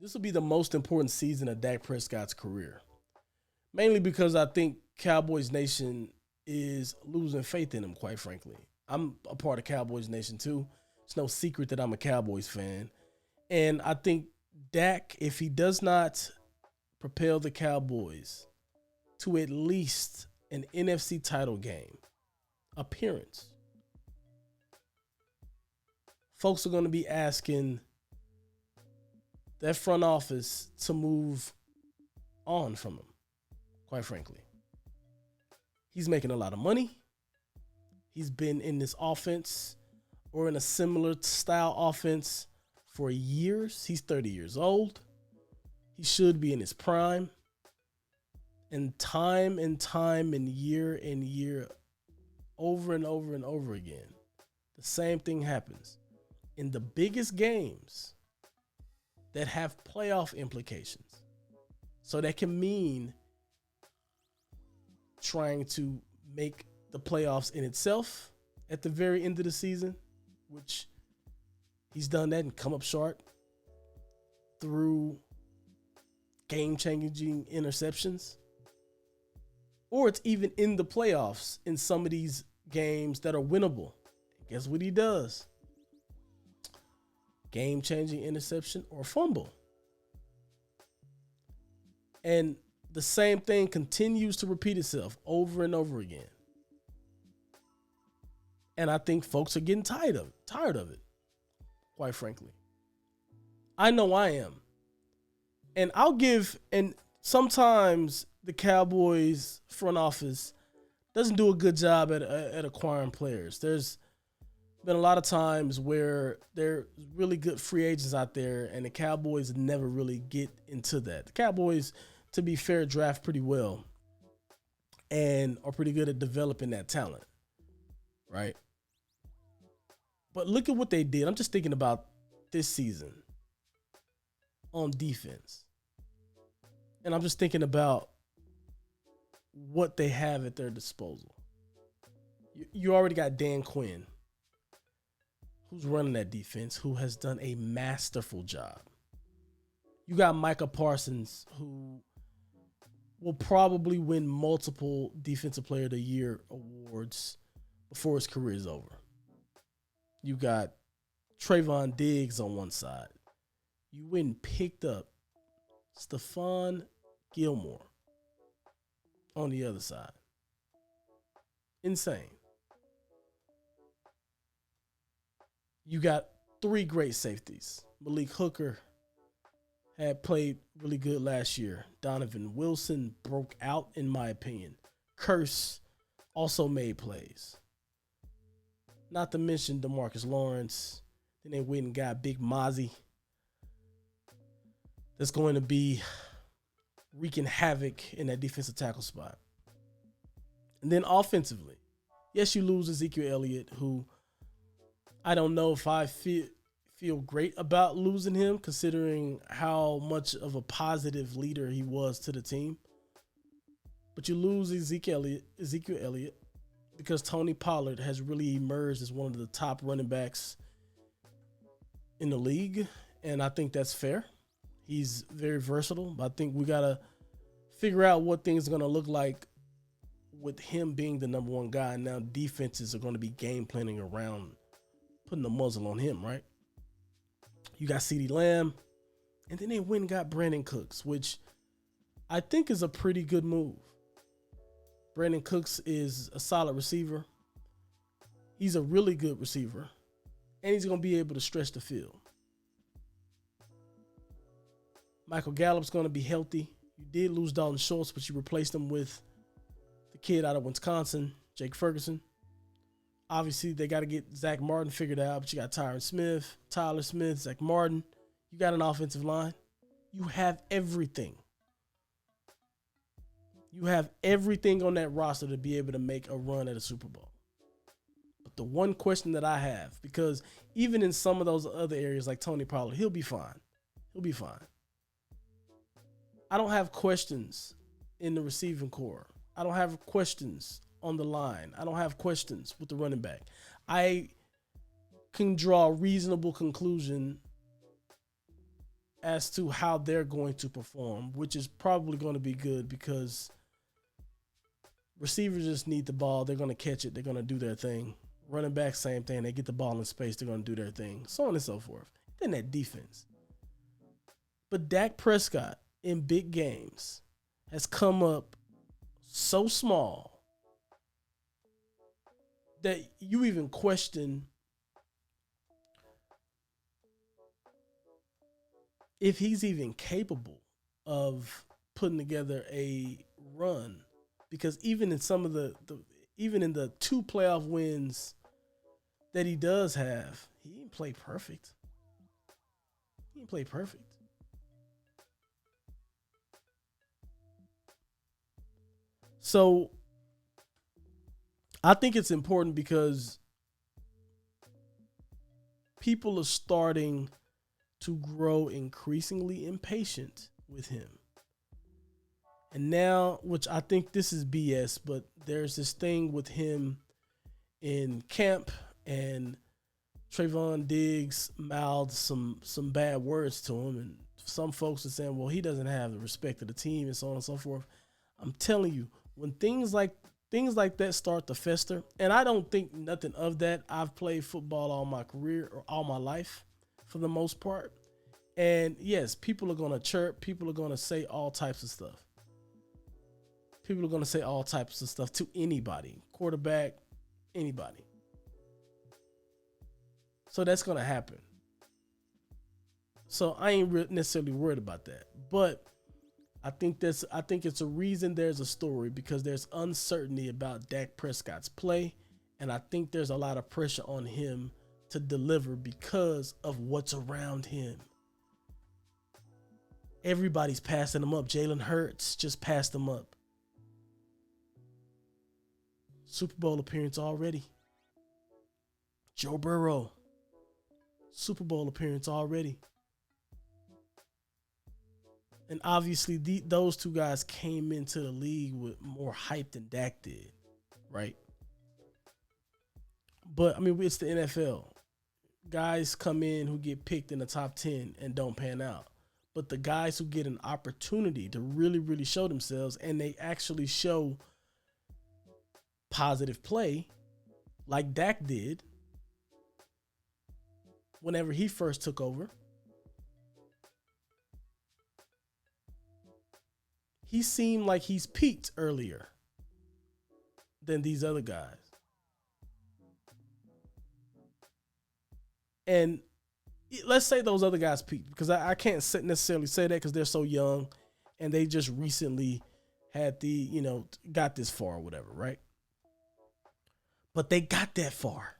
This will be the most important season of Dak Prescott's career. Mainly because I think Cowboys Nation is losing faith in him, quite frankly. I'm a part of Cowboys Nation too. It's no secret that I'm a Cowboys fan. And I think Dak, if he does not propel the Cowboys to at least an NFC title game appearance, folks are going to be asking that front office to move on from him, quite frankly. He's making a lot of money. He's been in this offense or in a similar style offense for years. He's 30 years old. He should be in his prime. And time and year, over and over and over again, the same thing happens. In the biggest games that have playoff implications. So that can mean trying to make the playoffs in itself at the very end of the season, which he's done that and come up short through game-changing interceptions. Or it's even in the playoffs in some of these games that are winnable. Guess what he does? Game-changing interception or fumble. And the same thing continues to repeat itself over and over again. And I think folks are getting tired of it, quite frankly. I know I am. And sometimes the Cowboys front office doesn't do a good job at acquiring players. There's been a lot of times where there are really good free agents out there, and the Cowboys never really get into that. The Cowboys, to be fair, draft pretty well and are pretty good at developing that talent, right? But look at what they did. I'm just thinking about this season on defense. And I'm just thinking about what they have at their disposal. You already got Dan Quinn, who's running that defense, who has done a masterful job. You got Micah Parsons, who will probably win multiple Defensive Player of the Year awards before his career is over. You got Trayvon Diggs on one side. You went and picked up Stephon Gilmore on the other side. Insane. You got three great safeties. Malik Hooker had played really good last year. Donovan Wilson broke out, in my opinion. Curse also made plays. Not to mention DeMarcus Lawrence. Then they went and got Big Mozzie. That's going to be wreaking havoc in that defensive tackle spot. And then offensively, yes, you lose Ezekiel Elliott, who I don't know if I feel great about losing him, considering how much of a positive leader he was to the team. But you lose Ezekiel Elliott because Tony Pollard has really emerged as one of the top running backs in the league, and I think that's fair. He's very versatile, but I think we got to figure out what things are going to look like with him being the number one guy. And now defenses are going to be game planning around putting the muzzle on him, right? You got CeeDee Lamb, and then they went and got Brandon Cooks, which I think is a pretty good move. Brandon Cooks is a solid receiver. He's a really good receiver, and he's going to be able to stretch the field. Michael Gallup's going to be healthy. You did lose Dalton Schultz, but you replaced him with the kid out of Wisconsin, Jake Ferguson. Obviously, they got to get Zach Martin figured out, but you got Tyler Smith, Zach Martin. You got an offensive line. You have everything. You have everything on that roster to be able to make a run at a Super Bowl. But the one question that I have, because even in some of those other areas like Tony Pollard, he'll be fine. He'll be fine. I don't have questions in the receiving core. I don't have questions on the line. I don't have questions with the running back. I can draw a reasonable conclusion as to how they're going to perform, which is probably going to be good because receivers just need the ball. They're going to catch it. They're going to do their thing. Running back, same thing. They get the ball in space. They're going to do their thing. So on and so forth. Then that defense. But Dak Prescott in big games has come up so small that you even question if he's even capable of putting together a run. Because even in some of even in the 2 playoff wins that he does have, he didn't play perfect. He didn't play perfect. So I think it's important because people are starting to grow increasingly impatient with him. And now, which I think this is BS, but there's this thing with him in camp, and Trayvon Diggs mouthed some bad words to him, and some folks are saying, well, he doesn't have the respect of the team and so on and so forth. I'm telling you, when things like that start to fester, and I don't think nothing of that. I've played football all my career or all my life for the most part. And yes, people are going to chirp. People are going to say all types of stuff. People are going to say all types of stuff to anybody, quarterback, anybody. So that's going to happen. So I ain't necessarily worried about that. But I think it's a reason there's a story, because there's uncertainty about Dak Prescott's play. And I think there's a lot of pressure on him to deliver because of what's around him. Everybody's passing him up. Jalen Hurts just passed him up. Super Bowl appearance already. Joe Burrow, Super Bowl appearance already. And obviously, those 2 guys came into the league with more hype than Dak did, right? But, I mean, it's the NFL. Guys come in who get picked in the top 10 and don't pan out. But the guys who get an opportunity to really, really show themselves, and they actually show positive play, like Dak did whenever he first took over, he seemed like he's peaked earlier than these other guys. And let's say those other guys peaked, because I can't necessarily say that because they're so young and they just recently had got this far or whatever, right? But they got that far.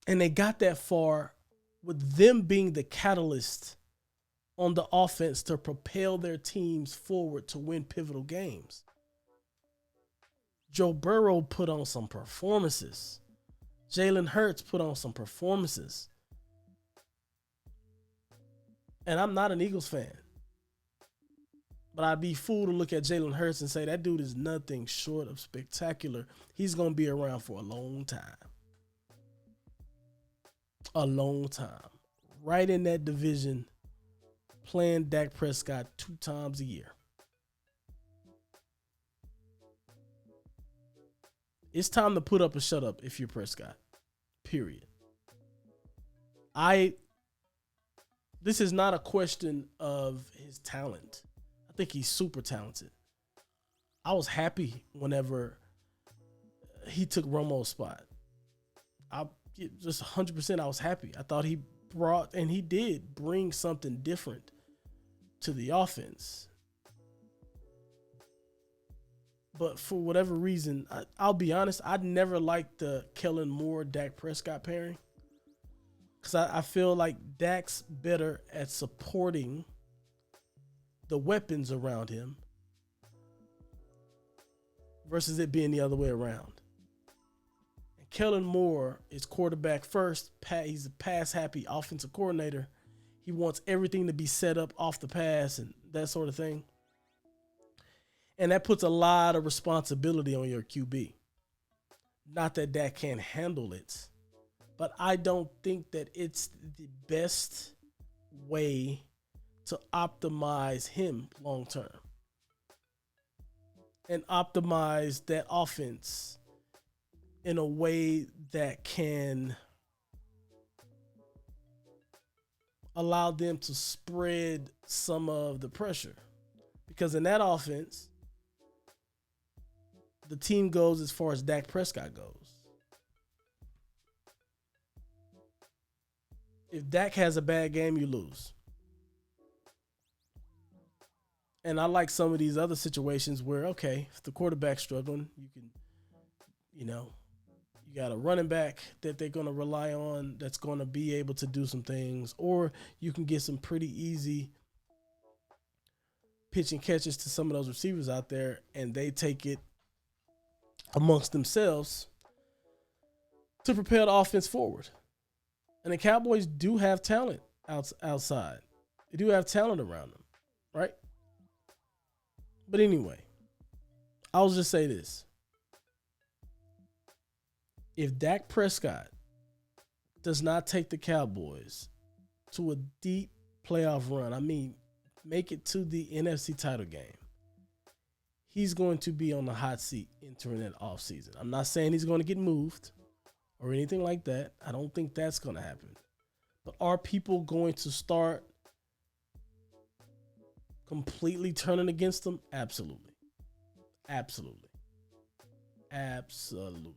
And they got that far with them being the catalyst on the offense to propel their teams forward to win pivotal games. Joe Burrow put on some performances. Jalen Hurts put on some performances. And I'm not an Eagles fan, but I'd be fool to look at Jalen Hurts and say that dude is nothing short of spectacular. He's going to be around for a long time. A long time. Right in that division, playing Dak Prescott 2 times a year. It's time to put up or shut up if you're Prescott. Period. This is not a question of his talent. I think he's super talented. I was happy whenever he took Romo's spot. Just 100% I was happy. I thought he did bring something different to the offense. But for whatever reason, I'll be honest, I'd never liked the Kellen Moore-Dak Prescott pairing. Because I feel like Dak's better at supporting the weapons around him versus it being the other way around. And Kellen Moore is quarterback first. He's a pass-happy offensive coordinator. He wants everything to be set up off the pass and that sort of thing. And that puts a lot of responsibility on your QB. Not that Dak can't handle it, but I don't think that it's the best way to optimize him long term and optimize that offense in a way that can allow them to spread some of the pressure. Because in that offense, the team goes as far as Dak Prescott goes. If Dak has a bad game, you lose. And I like some of these other situations where, okay, if the quarterback's struggling, you can, you got a running back that they're going to rely on that's going to be able to do some things, or you can get some pretty easy pitch and catches to some of those receivers out there, and they take it amongst themselves to propel the offense forward. And the Cowboys do have talent outside. They do have talent around them, right? But anyway, I'll just say this. If Dak Prescott does not take the Cowboys to a deep playoff run, I mean, make it to the NFC title game, he's going to be on the hot seat entering that offseason. I'm not saying he's going to get moved or anything like that. I don't think that's going to happen. But are people going to start completely turning against him? Absolutely. Absolutely. Absolutely.